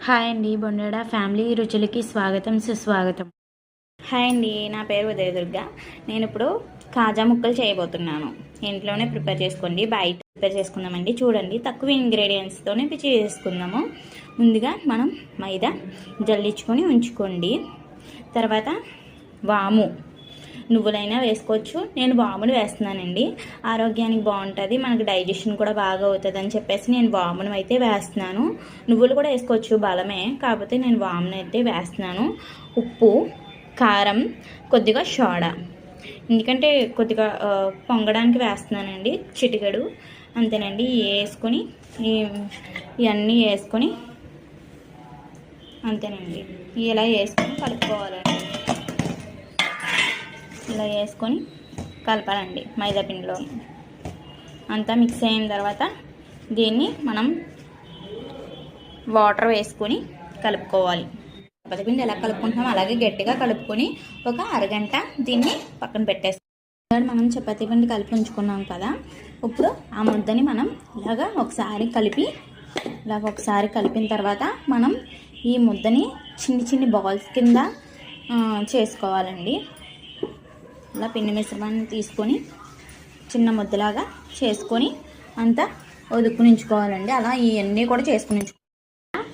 Hi అండి, బొండేడా family రుచులకి స్వాగతం సుస్వాగతం. హాయ్ అండి, నా పేరు ఉదయదుర్గ. నేను ఇప్పుడు కాజా ముక్కలు చేయబోతున్నాను. ఇంట్లోనే ప్రిపేర్ చేసుకోండి, బయట ప్రిపేర్ చేసుకుందామండి. చూడండి, తక్కువ ఇంగ్రీడియంట్స్తోనే చేసుకుందాము. ముందుగా మనం మైదా జల్లించుకొని ఉంచుకోండి. తర్వాత వాము, నువ్వులైనా వేసుకోవచ్చు. నేను వామును వేస్తున్నానండి, ఆరోగ్యానికి బాగుంటుంది, మనకు డైజెషన్ కూడా బాగా అవుతుంది అని చెప్పేసి నేను వామును అయితే వేస్తున్నాను. నువ్వులు కూడా వేసుకోవచ్చు, బలమే, కాకపోతే నేను వామును అయితే వేస్తున్నాను. ఉప్పు, కారం, కొద్దిగా సోడా, ఎందుకంటే కొద్దిగా పొంగడానికి వేస్తున్నానండి, చిటికెడు అంతేనండి. వేసుకొని ఇవన్నీ వేసుకొని అంతేనండి, ఇలా వేసుకొని కలుపుకోవాలండి. ఇలా వేసుకొని కలపాలండి మైదా పిండిలో. అంతా మిక్స్ అయిన తర్వాత దీన్ని మనం వాటర్ వేసుకొని కలుపుకోవాలి. చపాతీ పిండి ఎలా కలుపుకుంటున్నాం అలాగే గట్టిగా కలుపుకొని ఒక అరగంట దీన్ని పక్కన పెట్టేస్తాం. మనం చపాతీ పిండి కలిపి ఉంచుకున్నాం కదా, ఇప్పుడు ఆ ముద్దని మనం ఒకసారి కలిపిన తర్వాత మనం ఈ ముద్దని చిన్ని బాల్స్ కింద చేసుకోవాలండి. ఇలా పిండి మిశ్రమాన్ని తీసుకొని చిన్న ముద్దలాగా చేసుకొని అంతా ఒదుక్కుని ఉంచుకోవాలండి. అలా ఇవన్నీ కూడా చేసుకుని ఉంచుకోవాలి.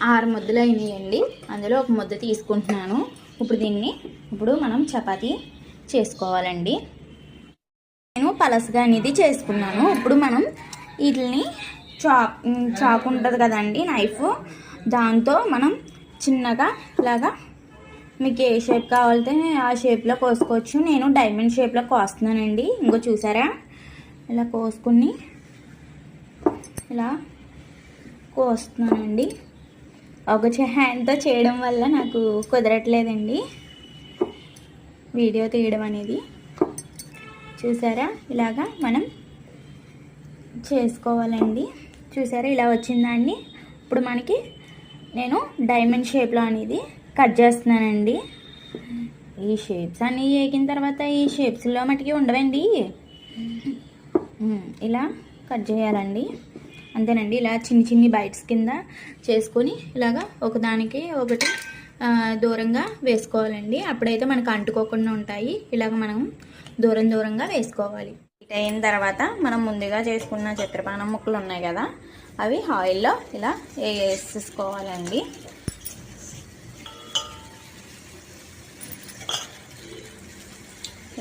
6 ముద్దలు అయినాయండి, అందులో ఒక ముద్ద తీసుకుంటున్నాను. ఇప్పుడు మనం చపాతీ చేసుకోవాలండి. నేను పలసగా అనేది చేసుకున్నాను. ఇప్పుడు మనం వీటిని చాకు ఉంటుంది కదండి, నైఫ్, దాంతో మనం చిన్నగా ఇలాగా మీకు ఏ షేప్ కావాలంటే ఆ షేప్లో కోసుకోవచ్చు. నేను డైమండ్ షేప్లో కోస్తున్నానండి. ఇంకో చూసారా, ఇలా కోసుకుని ఇలా కోస్తున్నానండి. ఒక హ్యాండ్తో చేయడం వల్ల నాకు కుదరట్లేదండి వీడియో తీయడం అనేది. చూసారా, ఇలాగా మనం చేసుకోవాలండి. చూసారా, ఇలా వచ్చిందండి. ఇప్పుడు మనకి నేను డైమండ్ షేప్లో అనేది కట్ చేస్తున్నానండి. ఈ షేప్స్ అన్నీ వేగిన తర్వాత ఈ షేప్స్లో మటుకి ఉండవండి, ఇలా కట్ చేయాలండి. అంతేనండి. ఇలా చిన్ని బైట్స్ కింద చేసుకొని ఇలాగా ఒకదానికి ఒకటి దూరంగా వేసుకోవాలండి. అప్పుడైతే మనకు అంటుకోకుండా ఉంటాయి. ఇలాగ మనం దూరంగా వేసుకోవాలి. ఇట్ అయిన తర్వాత మనం ముందుగా చేసుకున్న చక్కెరపానం ముక్కలు ఉన్నాయి కదా, అవి ఆయిల్లో ఇలా వేసేసుకోవాలండి.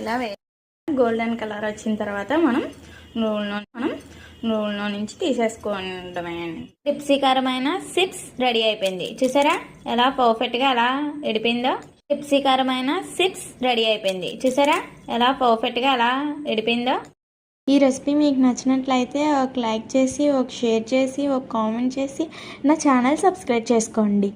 ఇలా గోల్డెన్ కలర్ వచ్చిన తర్వాత మనం నూనెలో నుంచి తీసేసుకోవడమే. క్రిప్సీకరమైన చిప్స్ రెడీ అయిపోయింది. చూసారా ఎలా పర్ఫెక్ట్గా ఎలా ఎడిపోయిందో. క్రిప్సీకరమైన చిప్స్ రెడీ అయిపోయింది. చూసారా ఎలా పర్ఫెక్ట్గా ఎలా ఎడిపోయిందో. ఈ రెసిపీ మీకు నచ్చినట్లయితే ఒక లైక్ చేసి, ఒక షేర్ చేసి, ఒక కామెంట్ చేసి నా ఛానల్ సబ్స్క్రైబ్ చేసుకోండి.